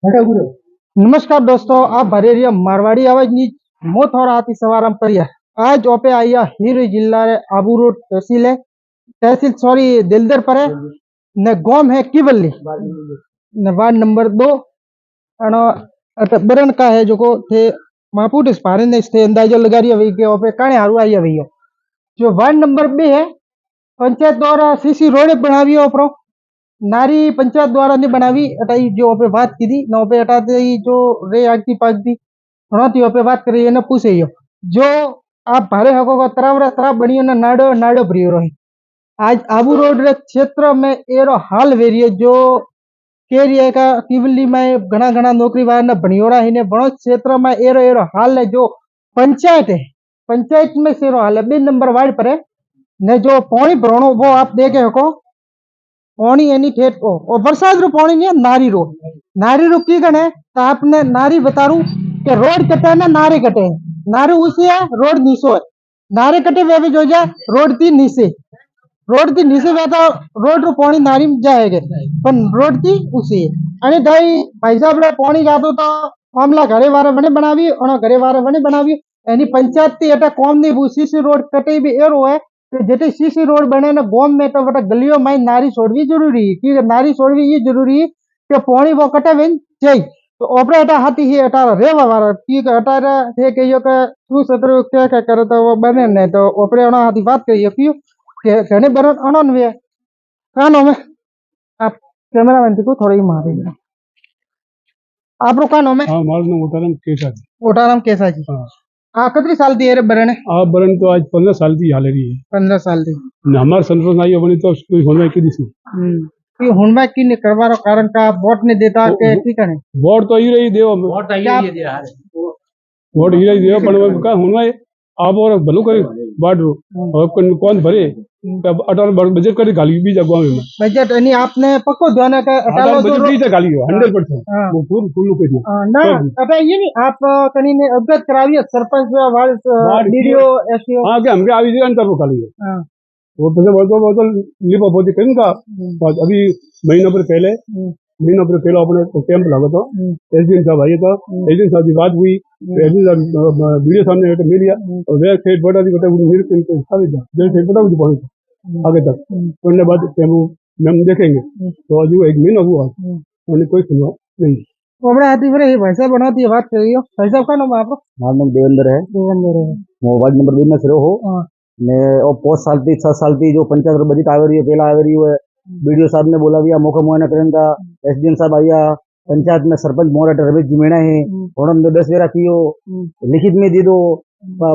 नमस्कार दोस्तों, आप भरे रहिए मारवाड़ी आवाज नी मोत और आती सवारम करिए। आज ओपे आइया हीर जिला रे आबू रोड तहसील सॉरी दिलदर पर है ने गोम है किवल्ली ने वार्ड नंबर 2 अनो बरन का है जो को थे मापुट इस पारे ने इससे अंदाजा लगा रही है के ओपे काने हारू आइया भैया जो वार्ड नंबर 2 है पंचायत द्वारा सीसी रोड बनावी ओपरो नारी पंचायत द्वारा ने बनावी अटाई जो पे बात की थी ना पे हटाते ही जो रे आगती पागती थोड़ा पे बात करी ने पूछे जो आप भारे हको को तरह बनियो ना नाडो नाडो प्रियो रही आज आबू रोड रे क्षेत्र में एरो हाल वेरियो जो केरिया का टिवली में घना घना नौकरी वाला ना बनियोरा ही ने बनो क्षेत्र में एरो एरो हाल है जो पंचायत है पंचायत में सेरो हाल है 2 नंबर वार्ड पर है ने जो पानी भरणो वो आप देखे हको पानी एनी ठेठ और बरसात रो पानी नहीं नारी रो की गणे तो आपने नारी बता रू कि रोड कटे ना नारे कटे नारे उसे है रोड नीसो है नारे कटे वे भी जो जा रोड थी नीचे वे तो रोड रो पानी नारी में जाएगा पर रोड थी उसे अने भाई साहब रे पानी जातो तो मामला घरे वारे बने बनावी और घरे वारे बने बनावी एनी पंचायत थी एटा कॉम नहीं बूसी सी रोड कटे भी एरो है कि जेटे सीसी रोड बने ना गोम में तो बटा गलियों में नारी छोड़वी जरूरी है कि नारी छोड़वी ये जरूरी है कि पानी वो कटे वेन चाहिए तो ओपरे हटा हाथी ही हटा रेवा वाला की हटा रे थे के यो के तू सत्र क्या करे तो वो बने ने तो ओपरे ओना हाथी बात करियो क्यों के घने बरन अनन वे कानो में आप कैमरामैन को थोड़ी मारे आप रो कानो में हां मार ने ओटाराम कैसा जी हां हाँ कितनी साल दी है बरन आप बरन तो आज 15 साल की हाल रही है 15 साल दी हमारे संतोष नहीं बनी तो कोई होने की दिस कि हुनवा की ने करवारो कारण का वोट ने देता के ठीक है वोट तो ही रही देव वोट ही रही दे यार वोट ही रही देव पण का हुनवा आप और भलो करे बाड और कौन भरे तब अटल बजट कर गाली भी जगवा में बजट नहीं आपने पक्को ध्यान है अटल बजट भी तो गाली 100% वो फुल कर दिया ना अब ये नहीं आप कनी ने अवगत करावी सरपंच वार्ड डीडीओ एसओ हां के हमके आवी अंतर वो गाली हां वो तो बहुत लिप होती कहीं का अभी महीनों पर पहले अपने कैंप लगा था एसडीएम साहब आए था एसडीएम साहब की बात हुई एसडीएम साहब वीडियो सामने बैठे मिल गया और वे खेत बड़ा दी बेटा मेरे को खा लिया जब खेत बड़ा मुझे पहुंच आगे तक उन्होंने बाद हम देखेंगे तो आज एक महीना हुआ उन्होंने कोई सुनवा नहीं अपने हाथी पर भाई साहब बनाती है बात कर रही हो भाई साहब का नाम आपको हमारा नाम देवेंद्र है वार्ड नंबर 2 में से हो ने और 5 साल थी 6 साल थी जो पंचायत बजट आ रही है पहला आ रही है बीडीओ साहब ने बोला भैया मौका मुआयना करें का एसडीएम साहब आया पंचायत में सरपंच मोहरा रमेश जी मेणा है उन्होंने 10 वेरा कियो लिखित में दी दो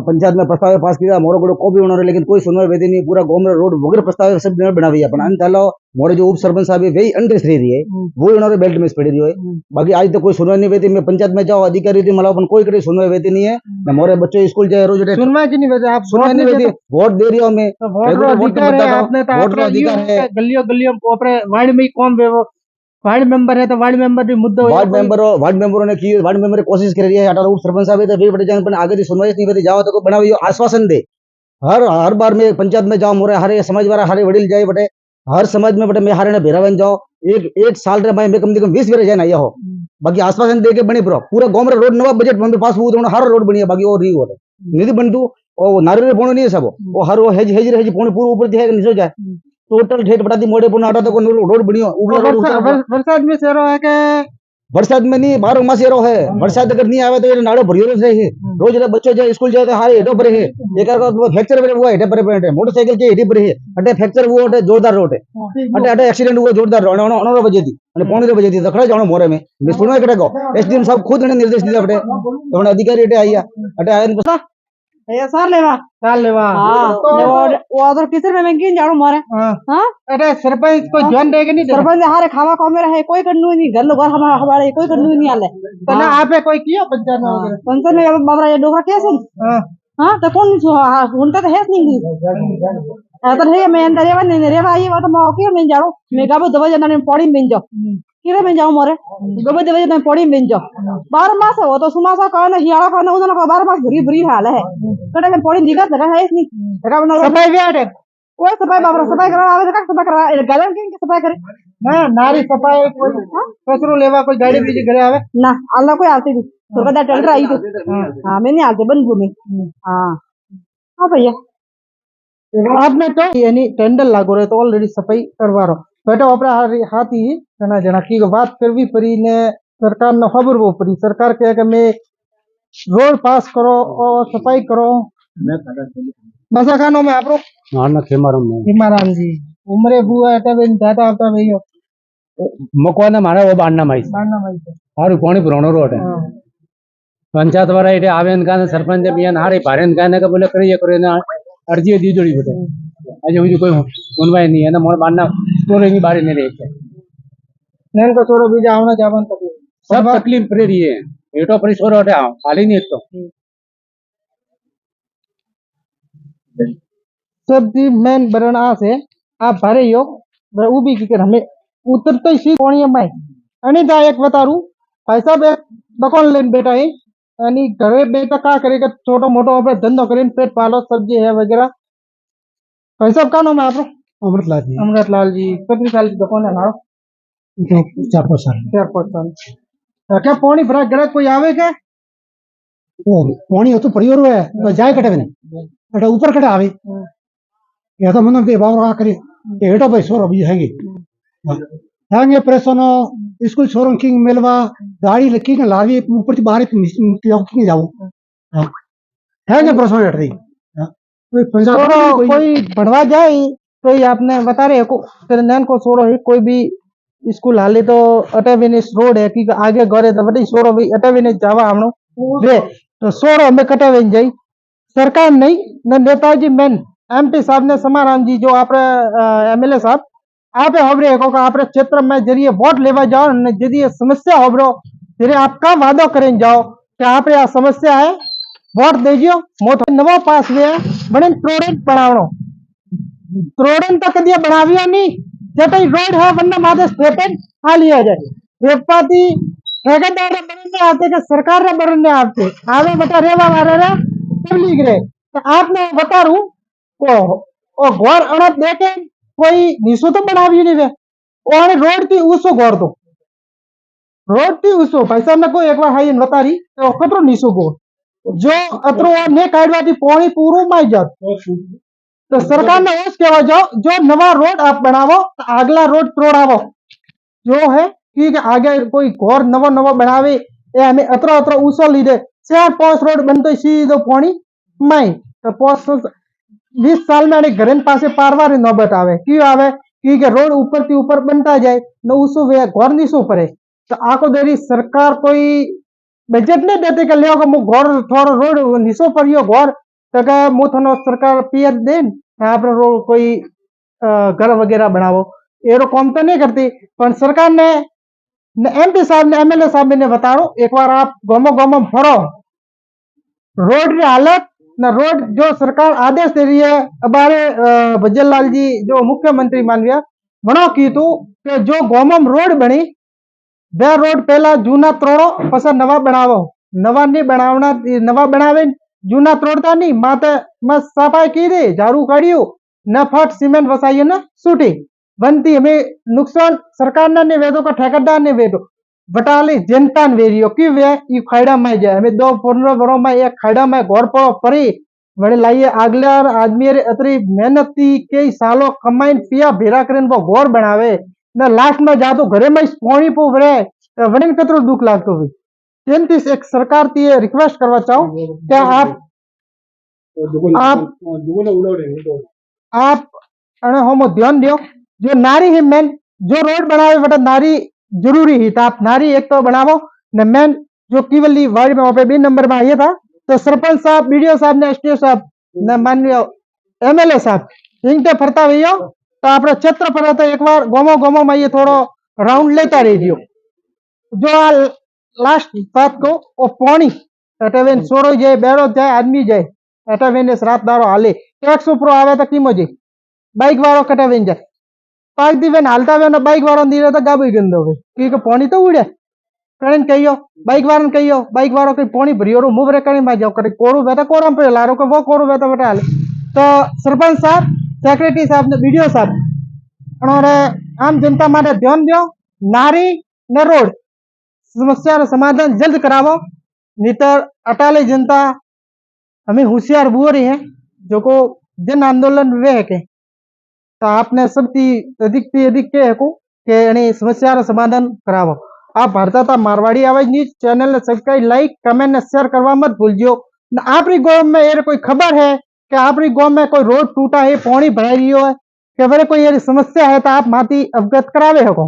पंचायत में प्रस्ताव पास किया मोरो को कॉपी बना रहे लेकिन कोई सुनवाई वेदी नहीं पूरा गांव में रोड वगैरह प्रस्ताव सब बना दिया अपन अंत मोरे जो उप सरपंच साहब है वही अंडरेस्ट रही है वो उन्होंने बेल्ट में पड़ी रही है बाकी आज तक कोई सुनवाई नहीं वेती मैं पंचायत में जाओ अधिकारी थी मतलब अपन कोई करे सुनवाई वेती नहीं है ना मोरे बच्चे स्कूल जाए रोज सुनवाई की नहीं वेती आप सुनवाई नहीं वेती वोट दे रही हूं मैं वोट का अधिकार है गलियों गलियों वार्ड में कौन वार्ड मेंबर है तो वार्ड मेंबर भी मुद्दा वार्ड मेंबरों ने की वार्ड मेंबर कोशिश कर रही है अठारह सरपंच साहब तो बड़े जान पर आगे सुनवाई नहीं वेती जाओ तो बनाओ आश्वासन दे हर बार में पंचायत में जाओ मोरे हरे समाज वाला हरे वडील जाए बटे हर समाज में बटे मैं हारे भेरा बन जाओ एक साल रे मैं कम से कम 20 बेरे जाना हो बाकी आश्वासन दे के बनी पूरा गांव में रोड नवा बजट में पास हुआ हर रोड बनी है बाकी और रही हो निधि बनतु और नारियल पोण नहीं है सब वो हर वो हेज पोण पूरा ऊपर दिखे नीचे जाए टोटल ठेठ बटा दी मोड़े पुना आटा तो रोड बनी बरसात में सेरो है के बरसात में नहीं 12 मास रो है बरसात अगर नहीं आवे तो नाड़ो भरियो रहे रोज बच्चे जाए स्कूल जाए तो हारे हेडो भरे है एक फ्रैक्चर भरे हुआ हेडे भरे मोटरसाइकिल के हेडी भरे है अटे फ्रैक्चर हुआ अटे जोरदार रोड है अटे एक्सीडेंट हुआ जोरदार रोड ono बजे थी અને પોણી રે બજે थी दखड़ा जानो मोरे में मैं सुनवा कटे को एसडीएम साहब खुद ने निर्देश दिया बटे तो अधिकारी अटे आया अटे आया पता ये सार लेवा हां वो अदर किसर में किन जानो मारे हां अरे सरपंच कोई ध्यान देगा नहीं सरपंच हारे खावा को मेरा है कोई करनु नहीं घर लो घर हमारे कोई करनु नहीं आले तो ना आपे कोई किया पंचायत में पंचायत में बाबरा ये डोका कैसे हां तो कौन उनका तो है नहीं अगर है मैं अंदर रेवा नहीं रेवा ये बात मौके में जानो मैं का दवा जना ने पड़ी में जाओ किरे में जाओ मोरे गोबे दवा जना पड़ी में जाओ 12 मास हो तो सुमासा का ना हियाला का ना उधर का 12 मास भरी भरी हाल है कड़े में पड़ी दिखत है नहीं सफाई भी आटे कोई सफाई बाबरा सफाई करा आवे का सफाई करा गलन के सफाई करे ના નારી સફાઈ કોઈ કચરો લેવા કોઈ ગાડી બીજી ઘરે આવે ना अल्लाह कोई आती थी तो कदा टेंडर आई थी हाँ मैं नहीं आती बन भूमि हाँ हाँ भैया आपने तो यानी टेंडर लागू रहे तो ऑलरेडी सफाई करवा रहो बेटा अपने हाथी घना जना की बात करवी पड़ी ने सरकार ने खबर वो पड़ी सरकार कहे कि मैं रोड पास करो और सफाई करो बसा खानो में आपरो हिमाराम जी उमरे बुआ बेन दादा आता भैया मकवाना मारे वो बांधना माई मानना भाई तो हारू कोणी पुराणो रोड है पंचायत वाला इटे आवेन काने सरपंच बियान हारे भारेन काने का बोले करिए करे ना अर्जी दी जोड़ी बेटे आज हुई कोई उनवाई नहीं है ना मोर बांधना स्टोर की बारी नहीं रही नैन को छोड़ो बीजा आवना जावन तकलीफ सब तकलीफ पड़ी रही है एटो परी छोरो हटे खाली नहीं तो સૌથી મેન બરણ આ છે આ ભારે યો ઊભી કે અમે ઉતરતો સી કોણીએ માય અને તા એક બતારું ભાઈ સાહેબ એક દુકાન લઈને બેઠા હે અને ઘરે બેઠા કા કરે કે छोटो मोटो આપણે ધંધો કરીને પેટ પાલો સબ્જી है वगैरह भाई साहब का नाम है आपको अमृतलाल जी कितनी साल की दुकान है हमारा 4-5 साल क्या पानी भरा ग्राहक कोई आवे क्या पानी तो परिवार है तो जाए कटे नहीं एटा ऊपर कटे आवे या तो मन के बावर आ करे एटा भाई सोर अभी हैंगे हैंगे प्रेसोन स्कूल छोरन किंग मेलवा गाड़ी लकी के लावी ऊपर से बाहर की जाओ हैंगे प्रेसोन एट रही कोई पंजाब कोई बढ़वा जाए कोई आपने बता रहे को तेरे नैन को छोड़ो है कोई भी स्कूल हाले तो अटेविनिस रोड है कि आगे गरे तो बड़ी सोरो भी अटेविनिस जावा हमनो वे तो सोरो में कटेविन जाई सरकार नहीं न नेताजी मेन एमपी साहब ने समाराम जी जो आपरे एमएलए साहब आप होबरे को आपरे क्षेत्र में जरिए वोट लेवा जाओ ने जरिए समस्या होबरो जरिए आपका वादो करें जाओ कि आप आ समस्या है वोट दीजियो मोट नवा पास हुए बने प्रोडेंट बनावनो प्रोडेंट तो कदिया बनावियो नहीं जतई रोड है वन्ना मादे स्टेटन आ लिया जाए वेपाती ठेकेदार बनने आते के सरकार रे बनने आते आवे बता रेवा वाले रे पब्लिक रे तो आपने बतारू ओ घोर अणत देके कोई निसो तो बनावी नहीं वे और रोड थी उसो घोर दो रोड थी उसो भाई साहब ने कोई एक बार हाई बतारी तो कतरो निसो घोर जो अतरो ने काढ़वाती पानी पूरो माई जात तो सरकार ने उस कहवा जाओ जो नवा रोड आप बनावो तो अगला रोड तोड़ावो जो है कि आगे कोई घोर नवो नवो बनावे ए हमें अतरो अतरो ऊंचो लीधे 4-5 रोड बनतो सीधो पानी माई तो 20 साल में घरे पासे पारवारी नौबत आवे क्यों आवे क्योंकि रोड ऊपर थी ऊपर बनता जाए न ऊसो वे घोर नीसो पड़े तो आको देरी सरकार कोई बजट नहीं देते कि लियो मु घोर थोड़ो रोड नीसो पड़ियो घोर तो के मु थनो सरकार पीएच देन आप कोई घर वगैरह बनावो एरो काम तो नहीं करती पर सरकार ने एमपी साहब ने एमएलए साहब ने बताओ एक बार आप गामो गामो फरो रोड की हालत न रोड जो सरकार आदेश दे रही है हमारे भजनलाल जी जो मुख्यमंत्री मानविया वनो कीधु कि जो गामम रोड बनी वे रोड पहला जूना तोड़ो पस नवा बनावो नवा नहीं बनावना नवा बनावे जूना तोड़ता नहीं माते मस्त सफाई की दे झाड़ू काढ़ियो न फट सीमेंट वसाइए न सूटी बनती हमें नुकसान सरकार ने नहीं वेदो का ठेकेदार ने वेदो बटाली जनता ने वेरियो क्यों वे ये खाड़ा में जाए हमें 2-15 बड़ों में एक खाड़ा में घोर पड़ो परी बड़े लाइए अगले आदमी अतरी मेहनती कई सालों कमाइन पिया भेरा करें वो घोर बनावे न लास्ट में जातो घरे में पानी पो भरे वने कतरो दुख लागतो भी तेंती एक सरकार थी रिक्वेस्ट करवा चाहूं क्या आप अने होमो ध्यान दियो जो नारी है मेन जो रोड बनावे बेटा नारी जरूरी ही था आप नारी एक तो बनावो न मेन जो केवली वार्ड में पे 2 नंबर में आया था तो सरपंच साहब बीडीओ साहब ने एसटीओ साहब न माननीय एमएलए साहब इनके फरता भैया तो आप क्षेत्र पर तो एक बार गोमो गोमो में ये थोड़ो राउंड लेता रहियो जो लास्ट बात को वो पानी अटेवेन सोरो जाए बेड़ो जाए आदमी जाए अटेवेन रात दारो हाले टैक्स ऊपर आवे तो कीमो जी बाइक वालों कटेवेन जाए पाक दीवेन हालता वे बाइक वालों दी रहे तो गाबी गंदो वे क्योंकि पानी तो उड़े करें कहियो बाइक वालों के पानी भरियो रो मुंह रे करें मा जाओ करे कोरू बेटा कोरम पे लारो को वो कोरू बेटा बेटा हाले तो सरपंच साहब सेक्रेटरी साहब ने वीडियो साहब और आम जनता माटे ध्यान दो, नारी ने रोड समस्या समाधान जल्द करावो, नहींतर अटाली जनता हमें होशियार बुरी है जो को जन आंदोलन वे है के तो आपने सबकी अधिक से अधिक के हको के एनी समस्या समाधान करावो। आप भारता मारवाड़ी आवाज न्यूज चैनल ने सब्सक्राइब लाइक कमेंट ने शेयर करवा मत भूलजो। आपरी गांव में ये कोई खबर है कि आपरी गांव में कोई रोड टूटा है, पानी भराई रही है कि बड़े कोई समस्या है तो आप माती अवगत करावे हको।